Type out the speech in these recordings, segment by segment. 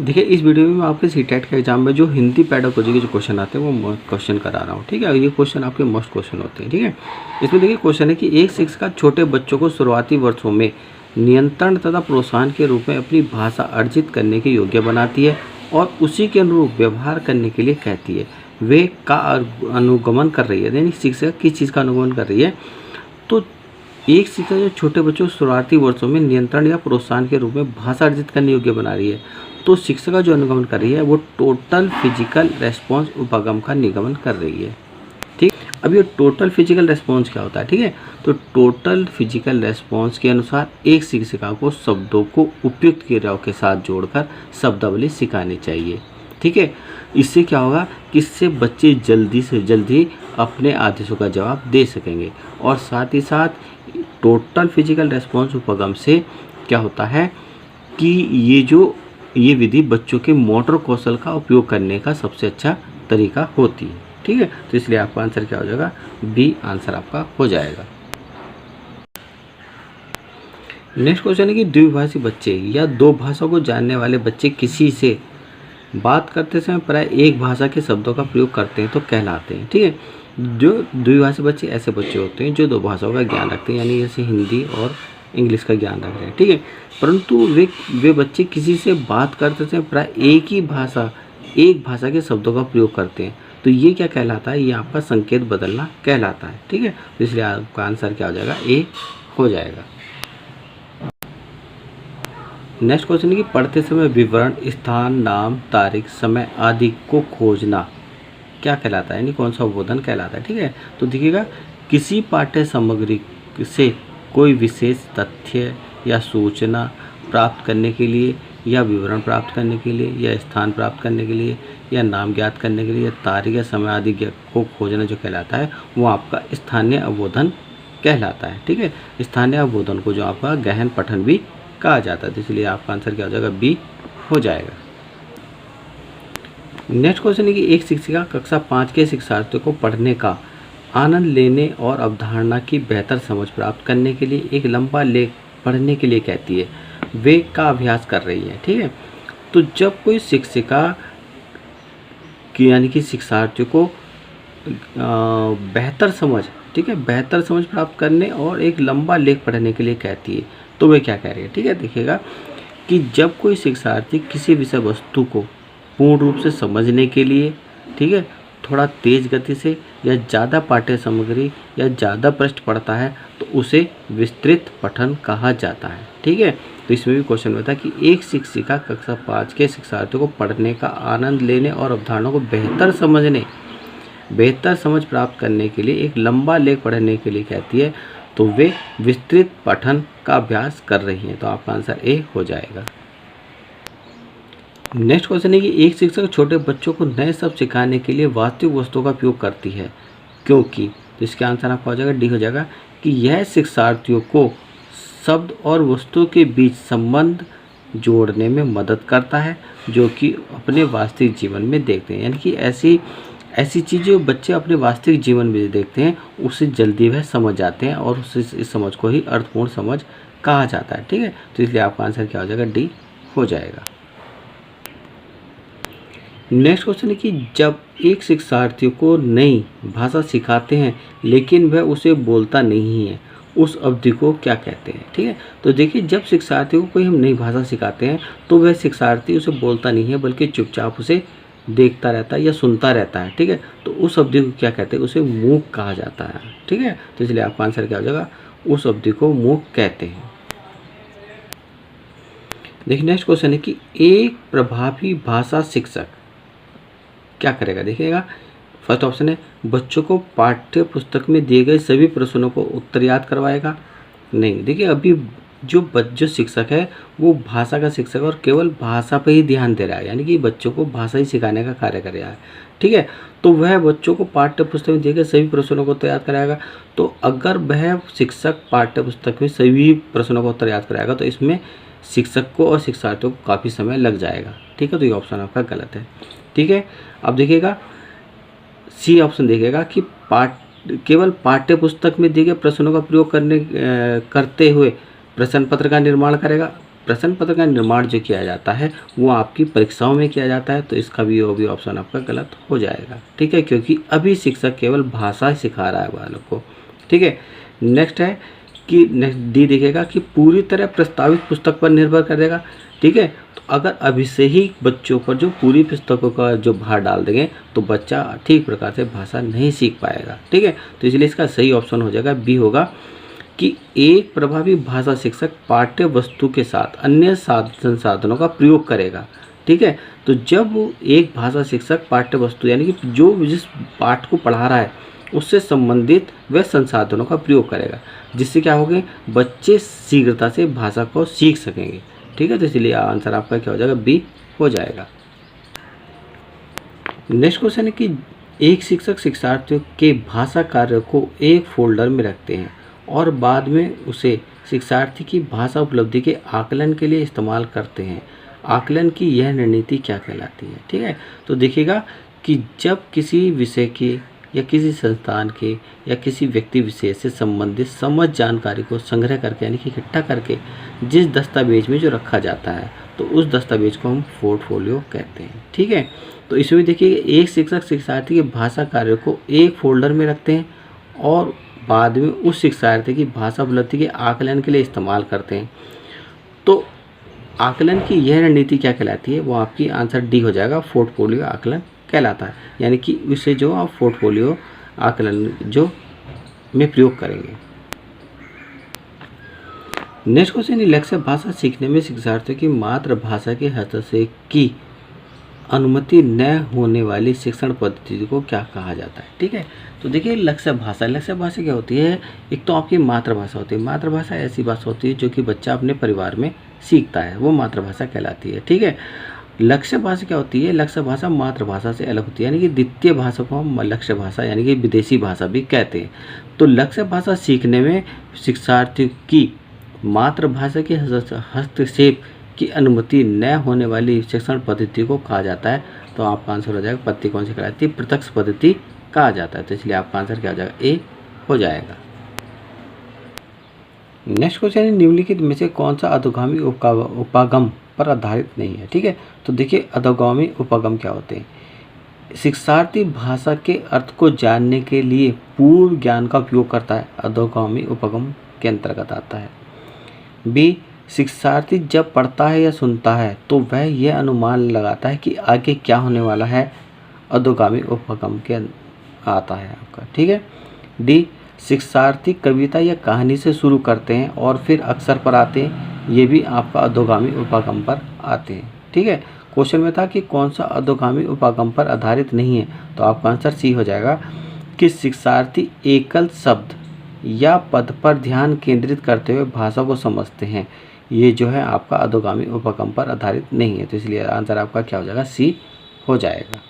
देखिए इस वीडियो में मैं आपके सीटेट के एग्जाम में जो हिंदी पेडागोजी के जो क्वेश्चन आते हैं वो क्वेश्चन करा रहा हूँ। ठीक है, ये क्वेश्चन आपके मस्ट क्वेश्चन होते हैं। ठीक है, इसमें देखिए क्वेश्चन है कि एक शिक्षिका छोटे बच्चों को शुरुआती वर्षों में नियंत्रण तथा प्रोत्साहन के रूप में अपनी भाषा अर्जित करने के योग्य बनाती है और उसी के अनुरूप व्यवहार करने के लिए कहती है। वे का अनुगमन कर रही है, यानी शिक्षिका किस चीज़ का अनुगमन कर रही है। तो एक शिक्षिका जो छोटे बच्चों को शुरुआती वर्षों में नियंत्रण या प्रोत्साहन के रूप में भाषा अर्जित करने योग्य बना रही है, तो शिक्षिका जो अनुगमन कर रही है वो टोटल फिजिकल रेस्पॉन्स उपगम का निगमन कर रही है। ठीक, अब ये टोटल फिजिकल रेस्पॉन्स क्या होता है। ठीक है, तो टोटल फिजिकल रेस्पॉन्स के अनुसार एक शिक्षिका को शब्दों को उपयुक्त क्रियाओं के साथ जोड़कर शब्दावली सिखानी चाहिए। ठीक है, इससे क्या होगा कि इससे बच्चे जल्दी से जल्दी अपने आदेशों का जवाब दे सकेंगे और साथ ही साथ टोटल फिजिकल रेस्पॉन्स उपगम से क्या होता है कि ये विधि बच्चों के मोटर कौशल का उपयोग करने का सबसे अच्छा तरीका होती है। ठीक है, तो इसलिए आपका आंसर क्या हो जाएगा, बी आंसर आपका हो जाएगा। नेक्स्ट क्वेश्चन है कि द्विभाषी बच्चे या दो भाषाओं को जानने वाले बच्चे किसी से बात करते समय प्राय एक भाषा के शब्दों का प्रयोग करते हैं तो कहलाते हैं। ठीक है, जो द्विभाषी बच्चे ऐसे बच्चे होते हैं जो दो भाषाओं का ज्ञान रखते हैं, यानी जैसे हिंदी और इंग्लिश का ज्ञान रख रहे हैं। ठीक है, परंतु वे बच्चे किसी से बात करते समय प्राय एक भाषा के शब्दों का प्रयोग करते हैं, तो ये क्या कहलाता है, ये आपका संकेत बदलना कहलाता है। ठीक है, तो इसलिए आपका आंसर क्या हो जाएगा, ए हो जाएगा। नेक्स्ट क्वेश्चन है कि पढ़ते समय विवरण, स्थान, नाम, तारीख, समय आदि को खोजना क्या कहलाता है, यानी कौन सा अवबोधन कहलाता है। ठीक है, तो देखिएगा किसी पाठ्य सामग्री से कोई विशेष तथ्य या सूचना प्राप्त करने के लिए या विवरण प्राप्त करने के लिए या स्थान प्राप्त करने के लिए या नाम ज्ञात करने के लिए या तारीख या समय आदि को खोजना जो कहलाता है वो आपका स्थानीय अवबोधन कहलाता है। ठीक है, स्थानीय अवबोधन को जो आपका गहन पठन भी कहा जाता है, तो इसलिए आपका आंसर क्या हो जाएगा, बी हो जाएगा। नेक्स्ट क्वेश्चन है कि एक शिक्षिका कक्षा 5 के शिक्षार्थियों को पढ़ने का आनंद लेने और अवधारणा की बेहतर समझ प्राप्त करने के लिए एक लंबा लेख पढ़ने के लिए कहती है, वे का अभ्यास कर रही है। ठीक है, तो जब कोई शिक्षिका की यानी कि शिक्षार्थियों को बेहतर समझ, ठीक है, बेहतर समझ प्राप्त करने और एक लंबा लेख पढ़ने के लिए कहती है, तो वे क्या कह रही है। ठीक है, देखिएगा कि जब कोई शिक्षार्थी किसी विषय वस्तु को पूर्ण रूप से समझने के लिए, ठीक है, थोड़ा तेज गति से या ज़्यादा पाठ्य सामग्री या ज़्यादा पृष्ठ पढ़ता है तो उसे विस्तृत पठन कहा जाता है। ठीक है, तो इसमें भी क्वेश्चन होता है कि एक शिक्षिका कक्षा 5 के शिक्षार्थियों को पढ़ने का आनंद लेने और अवधारणा को बेहतर समझ प्राप्त करने के लिए एक लंबा लेख पढ़ने के लिए कहती है, तो वे विस्तृत पठन का अभ्यास कर रही हैं, तो आपका आंसर ए हो जाएगा। नेक्स्ट क्वेश्चन है कि एक शिक्षक छोटे बच्चों को नए शब्द सिखाने के लिए वास्तविक वस्तुओं का उपयोग करती है क्योंकि, तो इसका आंसर आपका हो जाएगा डी हो जाएगा कि यह शिक्षार्थियों को शब्द और वस्तु के बीच संबंध जोड़ने में मदद करता है जो कि अपने वास्तविक जीवन में देखते हैं, यानी कि ऐसी चीज़ें जो बच्चे अपने वास्तविक जीवन में देखते हैं उसे जल्दी वह समझ जाते हैं और इस समझ को ही अर्थपूर्ण समझ कहा जाता है। ठीक है, तो इसलिए आपका आंसर क्या हो जाएगा, डी हो जाएगा। नेक्स्ट क्वेश्चन है कि जब एक शिक्षार्थी को नई भाषा सिखाते हैं लेकिन वह उसे बोलता नहीं है, उस अवधि को क्या कहते हैं। ठीक है, तो देखिए जब शिक्षार्थी को कोई हम नई भाषा सिखाते हैं तो वह शिक्षार्थी उसे बोलता नहीं है बल्कि चुपचाप उसे देखता रहता है या सुनता रहता है। ठीक है, तो उस अवधि को क्या कहते हैं, उसे मूक कहा जाता है। ठीक है, तो इसलिए आपका आंसर क्या हो जाएगा, उस अवधि को मूक कहते हैं। देखिए नेक्स्ट क्वेश्चन है कि एक प्रभावी भाषा शिक्षक क्या करेगा। देखिएगा फर्स्ट ऑप्शन है बच्चों को पाठ्य पुस्तक में दिए गए सभी प्रश्नों को उत्तर याद करवाएगा। नहीं, देखिए अभी जो शिक्षक है वो भाषा का शिक्षक और केवल भाषा पे ही ध्यान दे रहा है, यानी कि बच्चों को भाषा ही सिखाने का कार्य कर रहा है। ठीक है, तो वह बच्चों को पाठ्य पुस्तक में दिए गए सभी प्रश्नों को उत्तर याद कराएगा। तो अगर वह शिक्षक पाठ्य पुस्तक में सभी प्रश्नों को उत्तर याद कराएगा तो इसमें शिक्षक को और शिक्षार्थियों को काफ़ी समय लग जाएगा। ठीक है, तो ये ऑप्शन आपका गलत है। ठीक है, अब देखिएगा सी ऑप्शन देखिएगा कि केवल पाठ्य पुस्तक में दिए गए प्रश्नों का प्रयोग करते हुए प्रश्न पत्र का निर्माण करेगा। प्रश्न पत्र का निर्माण जो किया जाता है वो आपकी परीक्षाओं में किया जाता है, तो इसका भी वो भी ऑप्शन आपका गलत हो जाएगा। ठीक है, क्योंकि अभी शिक्षक केवल भाषा ही सिखा रहा है बालक को। ठीक है, नेक्स्ट है कि नेक्स्ट डी दिखेगा कि पूरी तरह प्रस्तावित पुस्तक पर निर्भर करेगा। ठीक है, तो अगर अभी से ही बच्चों पर जो पूरी पुस्तकों का जो भार डाल देंगे तो बच्चा ठीक प्रकार से भाषा नहीं सीख पाएगा। ठीक है, तो इसलिए इसका सही ऑप्शन हो जाएगा बी होगा कि एक प्रभावी भाषा शिक्षक पाठ्य वस्तु के साथ अन्य संसाधनों का प्रयोग करेगा। ठीक है, तो जब वो एक भाषा शिक्षक पाठ्य वस्तु यानी कि जो जिस पाठ को पढ़ा रहा है उससे संबंधित वह संसाधनों का प्रयोग करेगा, जिससे क्या होगा, बच्चे शीघ्रता से भाषा को सीख सकेंगे। ठीक है, तो इसलिए आंसर आपका क्या हो जाएगा, बी हो जाएगा। नेक्स्ट क्वेश्चन है कि एक शिक्षक शिक्षार्थियों के भाषा कार्य को एक फोल्डर में रखते हैं और बाद में उसे शिक्षार्थी की भाषा उपलब्धि के आकलन के लिए इस्तेमाल करते हैं। आकलन की यह रणनीति क्या कहलाती है। ठीक है, तो देखिएगा कि जब किसी विषय के या किसी संस्थान के या किसी व्यक्ति विशेष से संबंधित समझ जानकारी को संग्रह करके यानी कि इकट्ठा करके जिस दस्तावेज में जो रखा जाता है तो उस दस्तावेज को हम पोर्टफोलियो कहते हैं। ठीक है, तो इसमें देखिए एक शिक्षक शिक्षार्थी के भाषा कार्य को एक फोल्डर में रखते हैं और बाद में उस शिक्षार्थी की भाषा उपलब्धि के आकलन के लिए इस्तेमाल करते हैं। तो आकलन की यह रणनीति क्या कहलाती है, वो आपकी आंसर डी हो जाएगा, पोर्टफोलियो आकलन कहलाता है। यानी कि इसे जो आप पोर्टफोलियो आकलन जो में प्रयोग करेंगे। नेक्स्ट क्वेश्चन, लक्ष्य भाषा सीखने में शिक्षार्थियों की मातृभाषा के हस्तक्षेप की अनुमति न होने वाली शिक्षण पद्धति को क्या कहा जाता है। ठीक है, तो देखिए लक्ष्य भाषा क्या होती है, एक तो आपकी मातृभाषा होती है। मातृभाषा ऐसी भाषा होती है जो कि बच्चा अपने परिवार में सीखता है, वो मातृभाषा कहलाती है। ठीक है, लक्ष्य भाषा क्या होती है, लक्ष्य भाषा मातृभाषा से अलग होती है, यानी कि द्वितीय भाषा को हम लक्ष्य भाषा यानी कि विदेशी भाषा भी कहते हैं। तो लक्ष्य भाषा सीखने में शिक्षार्थियों की मातृभाषा के हस्तक्षेप की अनुमति न होने वाली शिक्षण पद्धति को कहा जाता है। तो आपका आंसर हो जाएगा, पद्धति कौन सी कहलाती है, प्रत्यक्ष पद्धति कहा जाता है। तो इसलिए आपका आंसर क्या हो जाएगा, ए हो जाएगा। नेक्स्ट क्वेश्चन है, निम्नलिखित में से कौन सा अधोगामी उपागम पर आधारित नहीं है। ठीक है, तो देखिए अधोगामी उपागम क्या होते हैं, शिक्षार्थी भाषा के अर्थ को जानने के लिए पूर्व ज्ञान का उपयोग करता है, अधोगामी उपागम के अंतर्गत आता है। बी, शिक्षार्थी जब पढ़ता है या सुनता है तो वह यह अनुमान लगाता है कि आगे क्या होने वाला है, अधोगामी उपगम के आता है आपका। ठीक है, डी, शिक्षार्थी कविता या कहानी से शुरू करते हैं और फिर अक्षर पर आते हैं, ये भी आपका अधोगामी उपागम पर आते हैं। ठीक है, क्वेश्चन में था कि कौन सा अधोगामी उपागम पर आधारित नहीं है, तो आपका आंसर सी हो जाएगा कि शिक्षार्थी एकल शब्द या पद पर ध्यान केंद्रित करते हुए भाषा को समझते हैं, ये जो है आपका अधोगामी उपगम पर आधारित नहीं है। तो इसलिए आंसर आपका क्या हो जाएगा, सी हो जाएगा।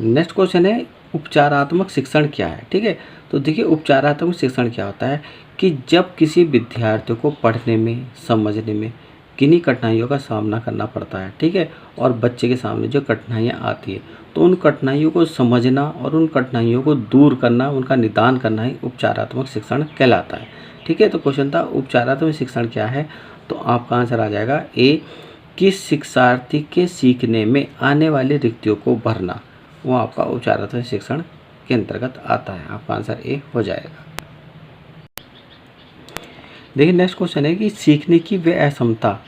नेक्स्ट क्वेश्चन है, उपचारात्मक शिक्षण क्या है। ठीक है, तो देखिए उपचारात्मक शिक्षण क्या होता है कि जब किसी विद्यार्थी को पढ़ने में समझने में किन्हीं कठिनाइयों का सामना करना पड़ता है। ठीक है, और बच्चे के सामने जो कठिनाइयाँ आती है तो उन कठिनाइयों को समझना और उन कठिनाइयों को दूर करना, उनका निदान करना ही उपचारात्मक शिक्षण कहलाता है। ठीक है, तो क्वेश्चन था उपचारात्मक शिक्षण क्या है, तो आपका आंसर आ जाएगा ए, कि शिक्षार्थी के सीखने में आने वाली रिक्तियों को भरना, वो आपका उपचारात्मक शिक्षण के अंतर्गत आता है। आपका आंसर ए हो जाएगा। देखिए नेक्स्ट क्वेश्चन है कि सीखने की वह अक्षमता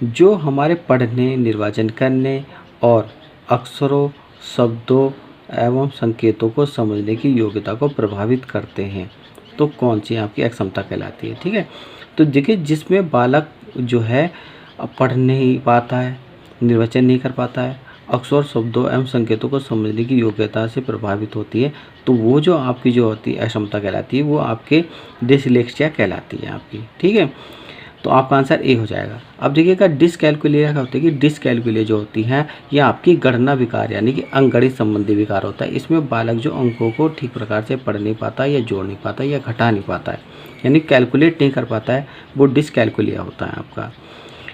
जो हमारे पढ़ने, निर्वाचन करने और अक्षरों, शब्दों एवं संकेतों को समझने की योग्यता को प्रभावित करते हैं, तो कौन सी आपकी अक्षमता कहलाती है। ठीक है, तो देखिए जिसमें बालक जो है पढ़ नहीं पाता है, निर्वचन नहीं कर पाता है, अक्षर, शब्दों एवं संकेतों को समझने की योग्यता से प्रभावित होती है, तो वो जो आपकी जो होती है अक्षमता कहलाती है, वो आपके डिसलेक्सिया कहलाती है आपकी। ठीक है, तो आपका आंसर ए हो जाएगा। अब देखिएगा डिसकैलकुलिया क्या होता है कि डिसकैलकुलिया जो होती है ये आपकी गणना विकार यानी कि अंकगणित संबंधी विकार होता है। इसमें बालक जो अंकों को ठीक प्रकार से पढ़ नहीं पाता, या जोड़ नहीं पाता, या घटा नहीं पाता है, यानी कैलकुलेट नहीं कर पाता है, वो डिसकैलकुलिया होता है आपका।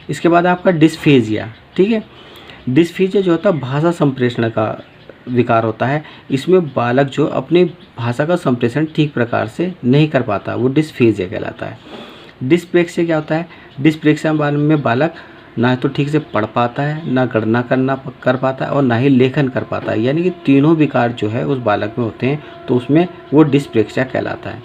इसके बाद आपका डिस्फेजिया। ठीक है, डिस्फेजिया जो होता है भाषा संप्रेषण का विकार होता है। इसमें बालक जो अपनी भाषा का संप्रेषण ठीक प्रकार से नहीं कर पाता, वो डिस्फेजिया कहलाता है। डिस्प्लेक्सिया क्या होता है? डिस्प्लेक्सिया में बालक ना तो ठीक से पढ़ पाता है, ना गणना कर पाता है और ना ही लेखन कर पाता है, यानी कि तीनों विकार जो है उस बालक में होते हैं, तो उसमें वो डिस्प्लेक्सिया कहलाता है।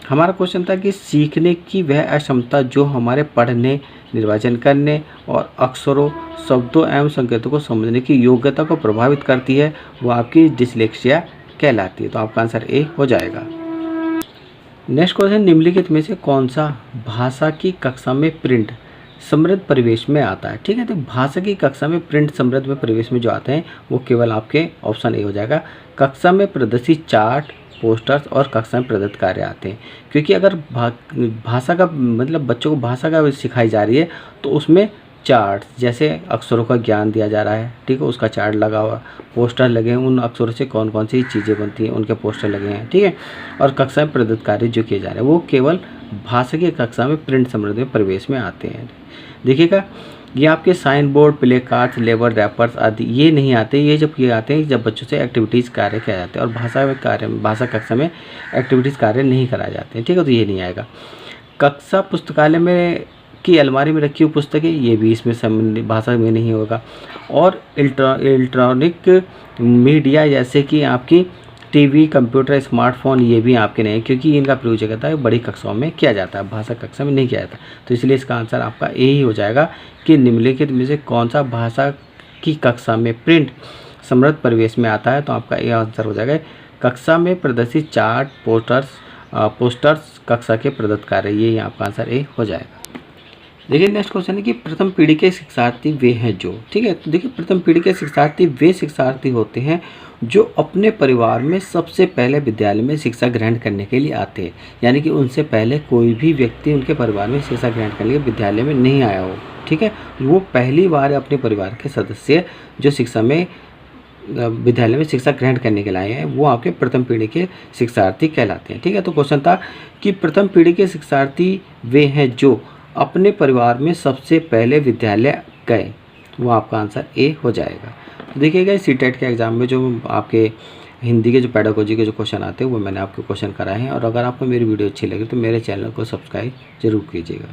हमारा क्वेश्चन था कि सीखने की वह अक्षमता जो हमारे पढ़ने, निर्वाचन करने और अक्षरों, शब्दों एवं संकेतों को समझने की योग्यता को प्रभावित करती है, वो आपकी डिस्लेक्सिया कहलाती है। तो आपका आंसर ए हो जाएगा। नेक्स्ट क्वेश्चन, निम्नलिखित में से कौन सा भाषा की कक्षा में प्रिंट समृद्ध परिवेश में आता है? ठीक है, तो भाषा की कक्षा में प्रिंट समृद्ध में परिवेश में जो आते हैं वो केवल आपके ऑप्शन ए हो जाएगा। कक्षा में प्रदर्शित चार्ट, पोस्टर्स और कक्षा में प्रदत्त कार्य आते हैं, क्योंकि अगर भाषा का मतलब बच्चों को भाषा का सिखाई जा रही है तो उसमें चार्ट जैसे अक्षरों का ज्ञान दिया जा रहा है, ठीक है, उसका चार्ट लगा हुआ, पोस्टर लगे हैं, उन अक्षरों से कौन कौन सी चीज़ें बनती हैं उनके पोस्टर लगे हैं, ठीक है, और कक्षा में प्रदत्त कार्य जो किए जा रहे हैं वो केवल भाषा की कक्षा में प्रिंट समृद्ध में परिवेश में आते हैं। देखिएगा, ये आपके sign board, placards, labels, wrappers आदि ये नहीं आते। ये जब ये आते हैं जब बच्चों से एक्टिविटीज़ कार्य किया जाते हैं, और भाषा कक्षा में एक्टिविटीज़ कार्य नहीं कराए जाते हैं, ठीक है, तो ये नहीं आएगा। कक्षा पुस्तकालय में की अलमारी में रखी हुई पुस्तकें, ये भी इसमें भाषा में नहीं होगा। और इलेक्ट्रॉनिक मीडिया जैसे कि आपकी टीवी, कंप्यूटर, स्मार्टफोन, ये भी आपके नहीं, क्योंकि इनका प्रयोग जो कहता है बड़ी कक्षाओं में किया जाता है, भाषा कक्षा में नहीं किया जाता। तो इसलिए इसका आंसर आपका ए ही हो जाएगा कि निम्नलिखित में से कौन सा भाषा की कक्षा में प्रिंट समृद्ध परिवेश में आता है। तो आपका ए आंसर हो जाएगा कक्षा में प्रदर्शित चार्ट, पोस्टर्स कक्षा के प्रदत्त कार्य, ये आपका आंसर ए हो जाएगा। देखिए, नेक्स्ट क्वेश्चन है कि प्रथम पीढ़ी के शिक्षार्थी वे हैं जो, ठीक है, तो देखिए प्रथम पीढ़ी के शिक्षार्थी वे शिक्षार्थी होते हैं जो अपने परिवार में सबसे पहले विद्यालय में शिक्षा ग्रहण करने के लिए आते हैं, यानी कि उनसे पहले कोई भी व्यक्ति उनके परिवार में शिक्षा ग्रहण करने के लिए विद्यालय में नहीं आया हो, ठीक है, वो पहली बार अपने परिवार के सदस्य जो शिक्षा में विद्यालय में शिक्षा ग्रहण करने के लिए आए हैं वो आपके प्रथम पीढ़ी के शिक्षार्थी कहलाते हैं, ठीक है। तो क्वेश्चन था कि प्रथम पीढ़ी के शिक्षार्थी वे हैं जो अपने परिवार में सबसे पहले विद्यालय गए, वो आपका आंसर ए हो जाएगा। तो देखिएगा, सीटेट के एग्ज़ाम में जो आपके हिंदी के जो पेडागोजी के जो क्वेश्चन आते हैं वो मैंने आपको क्वेश्चन कराए हैं, और अगर आपको मेरी वीडियो अच्छी लगी तो मेरे चैनल को सब्सक्राइब जरूर कीजिएगा।